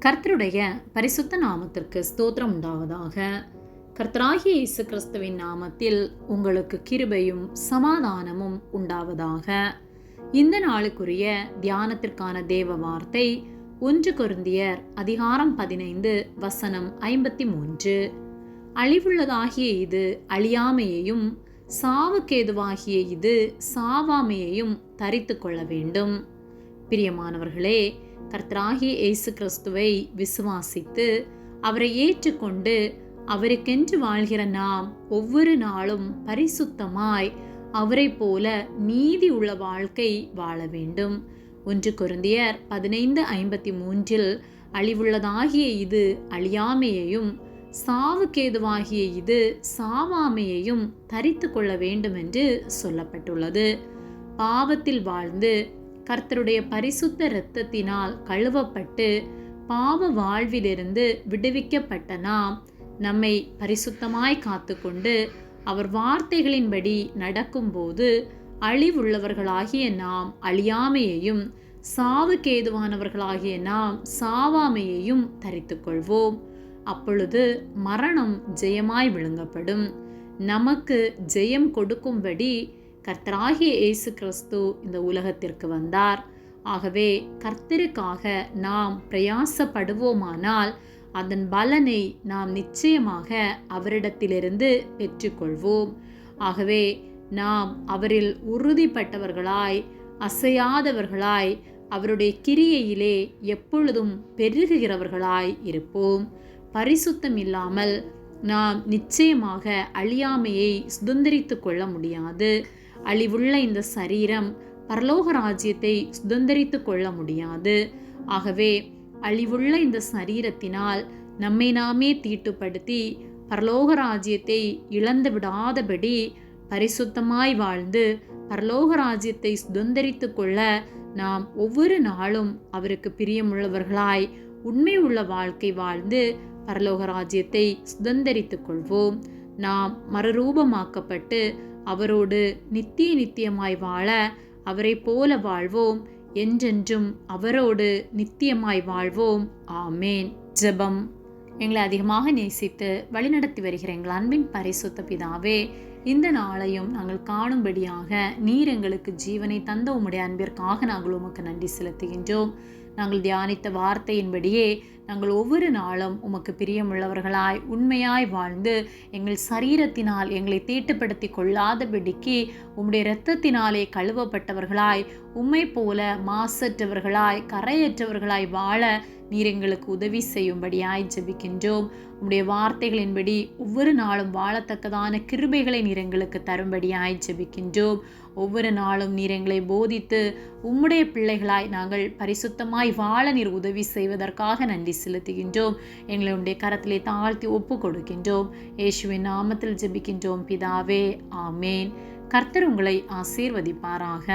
கர்த்தருடைய பரிசுத்த நாமத்திற்கு ஸ்தோத்திரம் உண்டாவதாக. கர்த்தராகிய இயேசு கிறிஸ்துவின் நாமத்தில் உங்களுக்கு கிருபையும் சமாதானமும் உண்டாவதாக. இந்த நாளுக்குரிய தியானத்திற்கான தேவ வார்த்தை 1 கொரிந்தியர் அதிகாரம் 15 வசனம் 53. அழிவுள்ளதாகிய இது அழியாமையையும் சாவுக்கேதுவாகிய இது சாவாமையையும் தரித்து கொள்ள வேண்டும். பிரியமானவர்களே, கர்த்தராகிய இயேசு கிறிஸ்துவை விசுவாசித்து அவரை ஏற்றுக்கொண்டு அவருக்கென்று வாழ்கிற நாம் ஒவ்வொரு நாளும் பரிசுத்தமாய் அவரை போல நீதி உள்ள வாழ்க்கை வாழ வேண்டும். 1 கொரிந்தியர் 15:53 அழிவுள்ளதாகிய இது அழியாமையையும் சாவுக்கேதுவாகிய இது சாவாமையையும் தரித்து கொள்ள வேண்டும் என்று சொல்லப்பட்டுள்ளது. பாவத்தில் வாழ்ந்து கர்த்தருடைய பரிசுத்த இரத்தத்தினால் கழுவப்பட்டு பாவ வாழ்விலிருந்து விடுவிக்கப்பட்ட நாம் நம்மை பரிசுத்தமாய் காத்துக்கொண்டு அவர் வார்த்தைகளின்படி நடக்கும்போது அழிவுள்ளவர்களாகிய நாம் அழியாமையையும் சாவுக்கேதுவானவர்களாகிய நாம் சாவாமையையும் தரித்து கொள்வோம். அப்பொழுது மரணம் ஜெயமாய் விழுங்கப்படும். நமக்கு ஜெயம் கொடுக்கும்படி கர்த்தராகிய இயேசு கிறிஸ்து இந்த உலகத்திற்கு வந்தார். ஆகவே கர்த்தருக்காக நாம் பிரயாசப்படுவோமானால் அதன் பலனை நாம் நிச்சயமாக அவரிடத்திலிருந்து பெற்றுக்கொள்வோம். ஆகவே நாம் அவரில் உறுதிப்பட்டவர்களாய் அசையாதவர்களாய் அவருடைய கிரியையிலே எப்பொழுதும் பெருகுகிறவர்களாய் இருப்போம். பரிசுத்தம் இல்லாமல் நாம் நிச்சயமாக அழியாமையை சுதந்திரித்து கொள்ள முடியாது. அழிவுள்ள இந்த சரீரம் பரலோக ராஜ்யத்தை சுதந்திரித்து கொள்ள முடியாது. ஆகவே அழிவுள்ள இந்த சரீரத்தினால் நம்மை நாமே தீட்டுப்படுத்தி பரலோக ராஜ்யத்தை இழந்து விடாதபடி பரிசுத்தமாய் வாழ்ந்து பரலோக ராஜ்யத்தை சுதந்திரித்து கொள்ள நாம் ஒவ்வொரு நாளும் அவருக்கு பிரியமுள்ளவர்களாய் உண்மை உள்ள வாழ்க்கை வாழ்ந்து பரலோக ராஜ்யத்தை சுதந்திரித்து கொள்வோம். நாம் மறுரூபமாக்கப்பட்டு அவரோடு நித்தியமாய் வாழ அவரை போல வாழ்வோம். என்றென்றும் அவரோடு நித்தியமாய் வாழ்வோம். ஆமேன். ஜெபம். எங்களை அதிகமாக நேசித்து வழிநடத்தி வருகிற எங்கள் அன்பின் பரிசுத்த பிதாவே, இந்த நாளையும் நாங்கள் காணும்படியாக நீர் எங்களுக்கு ஜீவனை தந்த உம்முடைய அன்பிற்காக நாங்கள் உமக்கு நன்றி செலுத்துகின்றோம். நாங்கள் தியானித்த வார்த்தையின்படியே நாங்கள் ஒவ்வொரு நாளும் உமக்கு பிரியமுள்ளவர்களாய் உண்மையாய் வாழ்ந்து எங்கள் சரீரத்தினால் எங்களை தீட்டுப்படுத்தி கொள்ளாதபடிக்கு உம்முடைய இரத்தத்தினாலே கழுவப்பட்டவர்களாய் உம்மை போல மாசற்றவர்களாய் கரையற்றவர்களாய் வாழ நீர் எங்களுக்கு உதவி செய்யும்படியாய் ஜெபிக்கின்றோம். உம்முடைய வார்த்தைகளின்படி ஒவ்வொரு நாளும் வாழத்தக்கதான கிருபைகளை நீர் எங்களுக்கு தரும்படியாய் ஜெபிக்கின்றோம். ஒவ்வொரு நாளும் நீர் எங்களை போதித்து உம்முடைய பிள்ளைகளாய் நாங்கள் பரிசுத்தமாய் வாழ நீர் உதவி செய்வதற்காக நன்றி செலுத்துகின்றோம். எங்களை உம்முடைய கரத்திலே தாழ்த்தி ஒப்பு கொடுக்கின்றோம். இயேசுவின் நாமத்தில் ஜெபிக்கின்றோம் பிதாவே. ஆமேன். கர்த்தர் உங்களை ஆசீர்வதிப்பாராக.